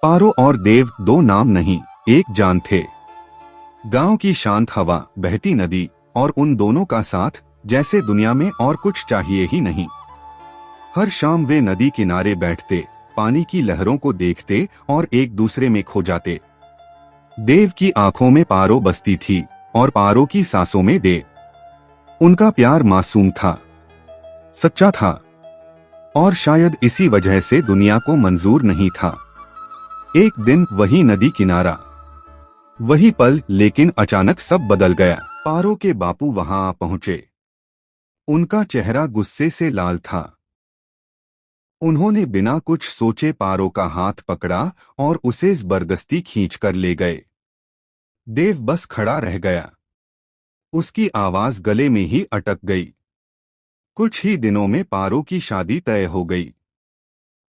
पारो और देव दो नाम नहीं, एक जान थे। गांव की शांत हवा, बहती नदी और उन दोनों का साथ, जैसे दुनिया में और कुछ चाहिए ही नहीं। हर शाम वे नदी किनारे बैठते, पानी की लहरों को देखते और एक दूसरे में खो जाते। देव की आंखों में पारो बसती थी और पारो की सांसों में देव। उनका प्यार मासूम था, सच्चा था और शायद इसी वजह से दुनिया को मंजूर नहीं था। एक दिन वही नदी किनारा, वही पल, लेकिन अचानक सब बदल गया। पारो के बापू वहां आ पहुंचे। उनका चेहरा गुस्से से लाल था। उन्होंने बिना कुछ सोचे पारो का हाथ पकड़ा और उसे जबरदस्ती खींचकर ले गए। देव बस खड़ा रह गया। उसकी आवाज गले में ही अटक गई। कुछ ही दिनों में पारो की शादी तय हो गई।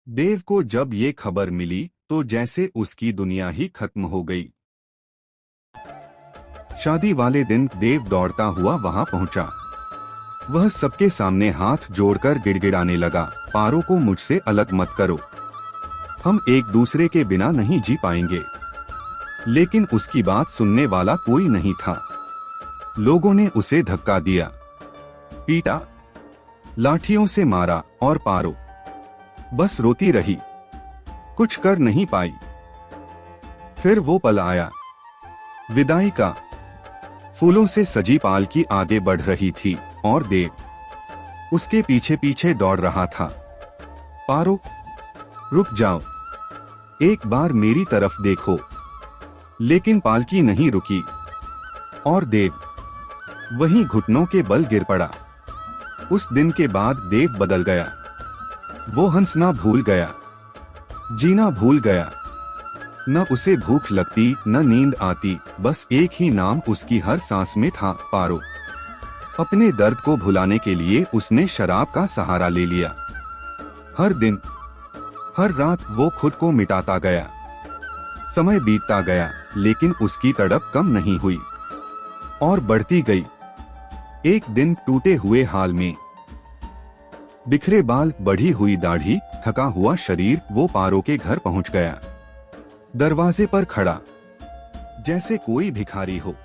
देव को जब ये खबर मिली तो जैसे उसकी दुनिया ही खत्म हो गई। शादी वाले दिन देव दौड़ता हुआ वहां पहुंचा। वह सबके सामने हाथ जोड़कर गिड़गिड़ाने लगा, पारो को मुझसे अलग मत करो, हम एक दूसरे के बिना नहीं जी पाएंगे। लेकिन उसकी बात सुनने वाला कोई नहीं था। लोगों ने उसे धक्का दिया, पीटा, लाठियों से मारा और पारो बस रोती रही, कुछ कर नहीं पाई। फिर वो पल आया, विदाई का। फूलों से सजी पालकी आगे बढ़ रही थी और देव उसके पीछे पीछे दौड़ रहा था। पारो, रुक जाओ, एक बार मेरी तरफ देखो। लेकिन पालकी नहीं रुकी और देव वहीं घुटनों के बल गिर पड़ा। उस दिन के बाद देव बदल गया। वो हंसना भूल गया, जीना भूल गया। न उसे भूख लगती, न नींद आती, बस एक ही नाम उसकी हर सांस में था, पारो। अपने दर्द को भुलाने के लिए उसने शराब का सहारा ले लिया। हर दिन, हर रात वो खुद को मिटाता गया। समय बीतता गया, लेकिन उसकी तड़प कम नहीं हुई और बढ़ती गई। एक दिन टूटे हुए हाल में, बिखरे बाल, बढ़ी हुई दाढ़ी, थका हुआ शरीर, वो पारो के घर पहुंच गया। दरवाजे पर खड़ा, जैसे कोई भिखारी हो।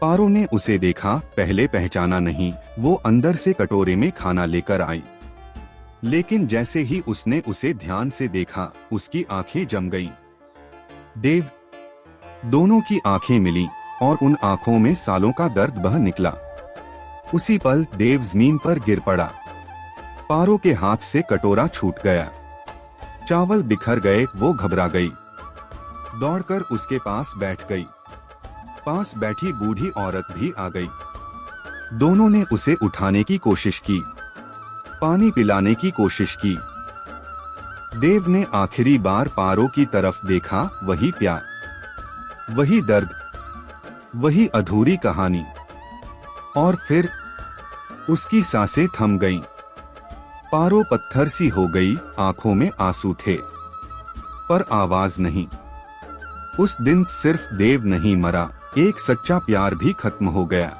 पारो ने उसे देखा, पहले पहचाना नहीं। वो अंदर से कटोरे में खाना लेकर आई। लेकिन जैसे ही उसने उसे ध्यान से देखा, उसकी आंखें जम गईं। देव, दोनों की आंखें मिलीं और उन आंखों में सालों का दर्द बह निकला। उसी पल देव जमीन पर गिर पड़ा। पारो के हाथ से कटोरा छूट गया, चावल बिखर गए। वो घबरा गई, दौड़कर उसके पास बैठ गई। पास बैठी बूढ़ी औरत भी आ गई। दोनों ने उसे उठाने की कोशिश की, पानी पिलाने की कोशिश की। देव ने आखिरी बार पारो की तरफ देखा, वही प्यार, वही दर्द, वही अधूरी कहानी। और फिर उसकी सांसें थम गईं। पारो पत्थर सी हो गई, आंखों में आंसू थे पर आवाज नहीं। उस दिन सिर्फ देव नहीं मरा, एक सच्चा प्यार भी खत्म हो गया।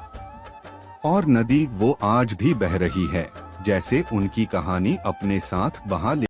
और नदी वो आज भी बह रही है, जैसे उनकी कहानी अपने साथ बहा ले।